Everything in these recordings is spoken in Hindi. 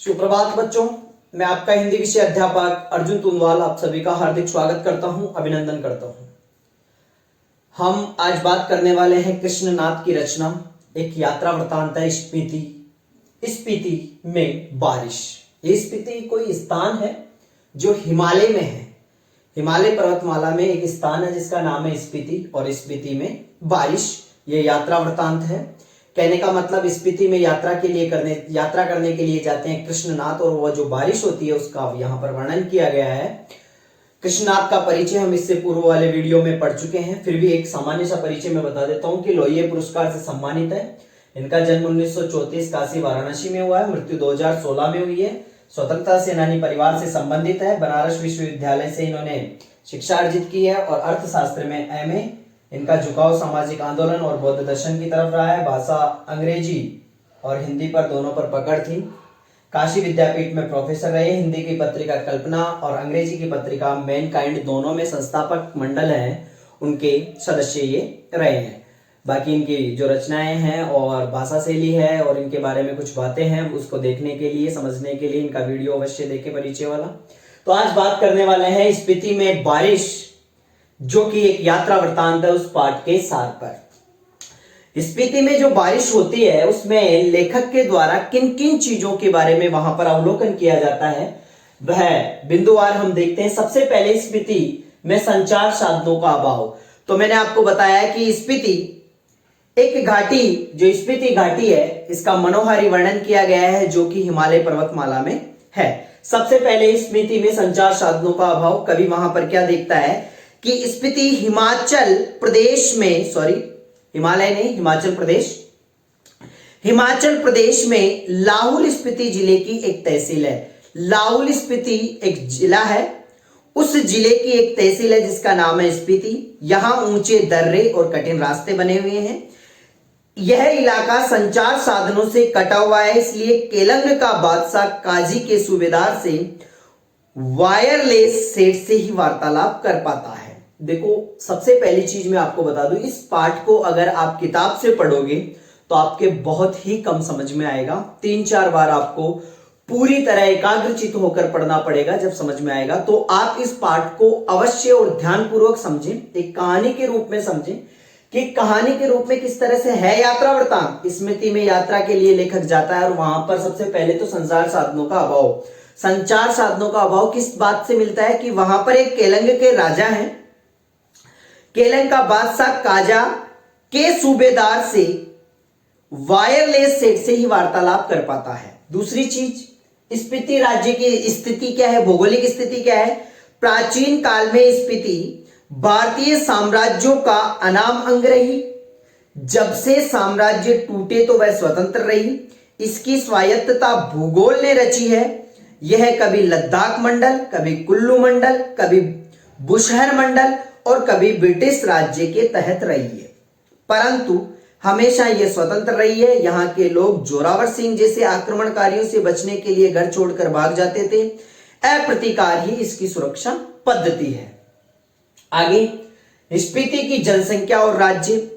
सुप्रभात बच्चों, मैं आपका हिंदी विषय अध्यापक अर्जुन तुंगवाल आप सभी का हार्दिक स्वागत करता हूं, अभिनंदन करता हूं। हम आज बात करने वाले हैं कृष्णनाथ की रचना एक यात्रा वृत्तांत है स्पीति में बारिश। ये स्पीति कोई स्थान है जो हिमालय में है। हिमालय पर्वतमाला में एक स्थान है जिसका नाम है स्पीति, और स्पीति में बारिश ये यात्रा वृत्तांत है। कहने का मतलब स्पीति में यात्रा करने के लिए जाते हैं कृष्णनाथ, और वह जो बारिश होती है उसका यहाँ पर वर्णन किया गया है। कृष्णनाथ का परिचय हम इससे पूर्व वाले वीडियो में पढ़ चुके हैं, फिर भी एक सामान्य सा परिचय मैं बता देता हूँ कि लोहिया पुरस्कार से सम्मानित है। इनका जन्म 1934 काशी वाराणसी में हुआ है, मृत्यु 2016 में हुई है। स्वतंत्रता सेनानी परिवार से संबंधित है। बनारस विश्वविद्यालय से इन्होंने शिक्षा अर्जित की है और अर्थशास्त्र में एमए। इनका झुकाव सामाजिक आंदोलन और बौद्ध दर्शन की तरफ रहा है। भाषा अंग्रेजी और हिंदी पर दोनों पर पकड़ थी। काशी विद्यापीठ में प्रोफेसर रहे। हिंदी की पत्रिका कल्पना और अंग्रेजी की पत्रिका मैनकाइंड दोनों में संस्थापक मंडल हैं, उनके सदस्य ये रहे हैं। बाकी इनकी जो रचनाएं हैं और भाषा शैली है और इनके बारे में कुछ बातें हैं, उसको देखने के लिए समझने के लिए इनका वीडियो अवश्य देखें परिचय वाला। तो आज बात करने वाले हैं स्पीति में बारिश, जो कि एक यात्रा वृत्तांत है, उस पाठ के सार पर। स्पीति में जो बारिश होती है उसमें लेखक के द्वारा किन किन चीजों के बारे में वहां पर अवलोकन किया जाता है वह बिंदुवार हम देखते हैं। सबसे पहले स्पीति में संचार साधनों का अभाव। तो मैंने आपको बताया कि स्पीति एक घाटी, जो स्पीति घाटी है, इसका मनोहारी वर्णन किया गया है जो कि हिमालय पर्वतमाला में है। सबसे पहले स्पीति में संचार साधनों का अभाव। कवि वहां पर क्या देखता है कि स्पीति हिमाचल प्रदेश में, हिमालय नहीं, हिमाचल प्रदेश में लाहौल स्पीति जिले की एक तहसील है। लाहौल स्पीति एक जिला है, उस जिले की एक तहसील है जिसका नाम है स्पीति। यहां ऊंचे दर्रे और कठिन रास्ते बने हुए हैं। यह इलाका संचार साधनों से कटा हुआ है, इसलिए केलंग का बादशाह काजी के सूबेदार से वायरलेस सेट से ही वार्तालाप कर पाता है। देखो, सबसे पहली चीज मैं आपको बता दूं, इस पाठ को अगर आप किताब से पढ़ोगे तो आपके बहुत ही कम समझ में आएगा। 3-4 बार आपको पूरी तरह एकाग्रचित होकर पढ़ना पड़ेगा, जब समझ में आएगा। तो आप इस पाठ को अवश्य और ध्यानपूर्वक समझें, एक कहानी के रूप में समझें कि कहानी के रूप में किस तरह से है यात्रा वृत्तांत। स्मृति में यात्रा के लिए लेखक जाता है और वहां पर सबसे पहले तो संचार साधनों का अभाव। संचार साधनों का अभाव किस बात से मिलता है कि वहां पर एक केलंग के राजा हैं। केलंग का बादशाह काजा के सूबेदार से वायरलेस सेट से ही वार्तालाप कर पाता है। दूसरी चीज, स्पीति राज्य की स्थिति क्या है, भौगोलिक स्थिति क्या है। प्राचीन काल में स्पीति भारतीय साम्राज्यों का अनाम अंग रही। जब से साम्राज्य टूटे तो वह स्वतंत्र रही। इसकी स्वायत्तता भूगोल ने रची है। यह कभी लद्दाख मंडल, कभी कुल्लू मंडल, कभी बुशहर मंडल और कभी ब्रिटिश राज्य के तहत रही है, परंतु हमेशा यह स्वतंत्र रही है। यहाँ के लोग जोरावर सिंह जैसे आक्रमणकारियों से बचने के लिए घर छोड़कर भाग जाते थे। अप्रतिकार ही इसकी सुरक्षा पद्धति है। आगे, स्पीति की जनसंख्या और राज्य।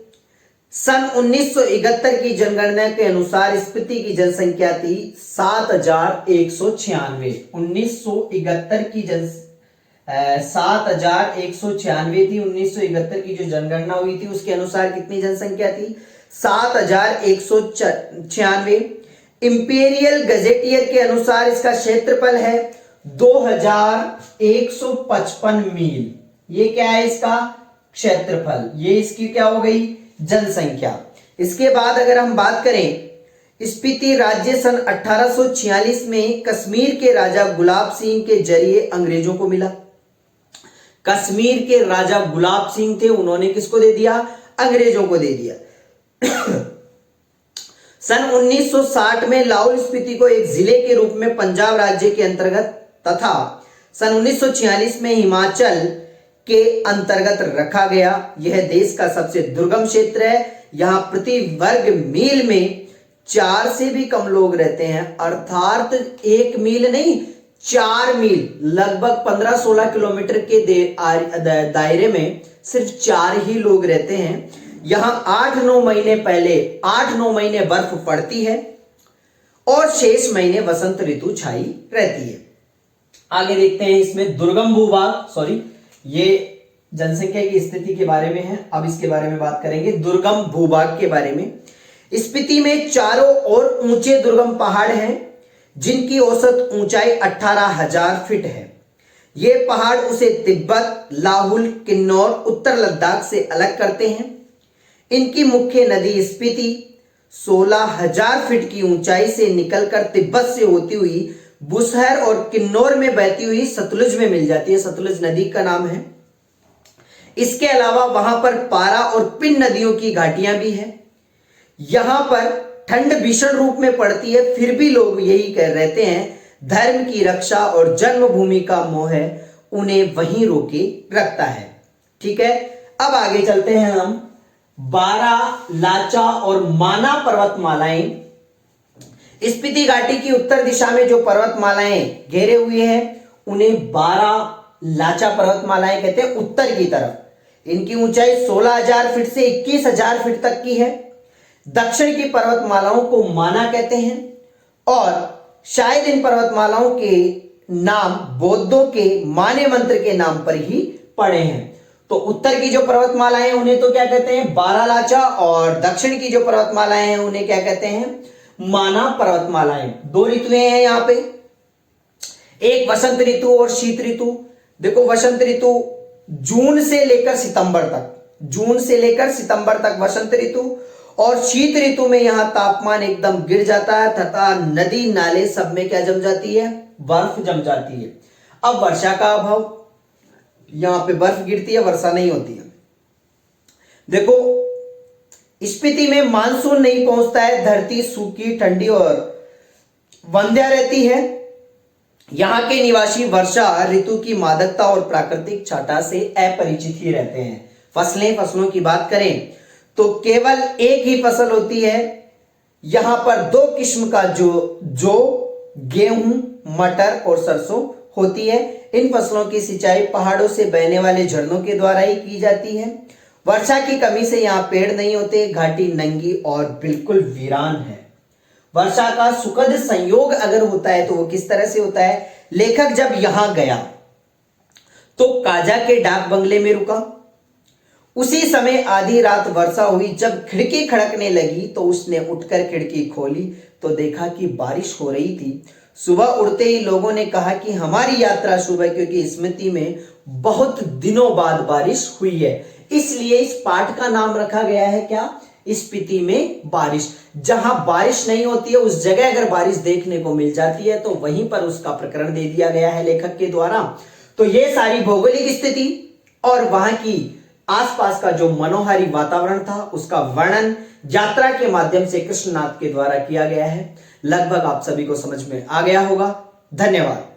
सन 1971 की जनगणना के अनुसार स्पीति की जनसंख्या थी 7,196। 1971 की 7,196 थी। 1971 की जो जनगणना हुई थी उसके अनुसार कितनी जनसंख्या थी? 7,196। इंपीरियल गजेटियर के अनुसार इसका क्षेत्रफल है 2,155 मील। ये क्या है इसका क्षेत्रफल, ये इसकी क्या हो गई जनसंख्या। इसके बाद अगर हम बात करें, स्पीति राज्य सन 1846 में कश्मीर के राजा गुलाब सिंह के जरिए अंग्रेजों को मिला। कश्मीर के राजा गुलाब सिंह थे, उन्होंने किसको दे दिया? अंग्रेजों को दे दिया। सन 1960 में लाहौल स्पीति को एक जिले के रूप में पंजाब राज्य के अंतर्गत तथा सन 1946 में हिमाचल के अंतर्गत रखा गया। यह देश का सबसे दुर्गम क्षेत्र है। यहां प्रति वर्ग मील में 4 से भी कम लोग रहते हैं, अर्थात 1 मील नहीं 4 मील, लगभग 15-16 किलोमीटर के दायरे में सिर्फ 4 ही लोग रहते हैं। यहां 8-9 महीने बर्फ पड़ती है और शेष महीने वसंत ऋतु छाई रहती है। आगे देखते हैं इसमें दुर्गम भूभाग, ये जनसंख्या की स्थिति के बारे में है। अब इसके बारे में बात करेंगे, दुर्गम भूभाग के बारे में। स्पीति में चारों ओर ऊंचे दुर्गम पहाड़ हैं जिनकी औसत ऊंचाई 18,000 फीट है। ये पहाड़ उसे तिब्बत, लाहुल, किन्नौर, उत्तर लद्दाख से अलग करते हैं। इनकी मुख्य नदी स्पीति 16,000 फीट की ऊंचाई से निकलकर तिब्बत से होती हुई बुसहर और किन्नौर में बहती हुई सतलुज में मिल जाती है। सतलुज नदी का नाम है। इसके अलावा वहां पर पारा और पिन नदियों की घाटियां भी हैं। यहां पर ठंड भीषण रूप में पड़ती है, फिर भी लोग यही रहते हैं, धर्म की रक्षा और जन्मभूमि का मोह उन्हें वहीं रोके रखता है। ठीक है, अब आगे चलते हैं हम। बारा, लाचा और माना पर्वतमालाएं। स्पीति घाटी की उत्तर दिशा में जो पर्वतमालाएं घेरे हुए हैं उन्हें बारा लाचा पर्वतमालाएं कहते हैं, उत्तर की तरफ। इनकी ऊंचाई 16,000 फीट से 21,000 फीट तक की है। दक्षिण की पर्वतमालाओं को माना कहते हैं और शायद इन पर्वतमालाओं के नाम बौद्धों के माने मंत्र के नाम पर ही पड़े हैं। तो उत्तर की जो पर्वतमालाएं हैं उन्हें तो क्या कहते हैं, बारालाचा, और दक्षिण की जो पर्वतमालाएं हैं उन्हें क्या कहते हैं, माना पर्वतमालाएं। दो ऋतुएं हैं यहां पे, एक वसंत ऋतु और शीत ऋतु। देखो, वसंत ऋतु जून से लेकर सितंबर तक वसंत ऋतु, और शीत ऋतु में यहां तापमान एकदम गिर जाता है तथा नदी नाले सब में क्या जम जाती है, बर्फ जम जाती है। अब वर्षा का अभाव, यहां पे बर्फ गिरती है, वर्षा नहीं होती है। देखो, स्पीति में मानसून नहीं पहुंचता है, धरती सूखी, ठंडी और वंध्या रहती है। यहां के निवासी वर्षा ऋतु की मादकता और प्राकृतिक छटा से अपरिचित ही रहते हैं। फसलों की बात करें तो केवल एक ही फसल होती है। यहां पर दो किस्म का जो गेहूं, मटर और सरसों होती है। इन फसलों की सिंचाई पहाड़ों से बहने वाले झरनों के द्वारा ही की जाती है। वर्षा की कमी से यहाँ पेड़ नहीं होते, घाटी नंगी और बिल्कुल वीरान है। वर्षा का सुखद संयोग अगर होता है तो वो किस तरह से होता है, लेखक जब यहां गया तो काजा के डाक बंगले में रुका। उसी समय आधी रात वर्षा हुई। जब खिड़की खड़कने लगी तो उसने उठकर खिड़की खोली तो देखा कि बारिश हो रही थी। सुबह उड़ते ही लोगों ने कहा कि हमारी यात्रा शुभ है, क्योंकि स्मृति में बहुत दिनों बाद बारिश हुई है। इसलिए इस पाठ का नाम रखा गया है क्या, स्पीति में बारिश। जहां बारिश नहीं होती है उस जगह अगर बारिश देखने को मिल जाती है तो वहीं पर उसका प्रकरण दे दिया गया है लेखक के द्वारा। तो ये सारी भौगोलिक स्थिति और वहां की आसपास का जो मनोहारी वातावरण था उसका वर्णन यात्रा के माध्यम से कृष्णनाथ के द्वारा किया गया है। लगभग आप सभी को समझ में आ गया होगा। धन्यवाद।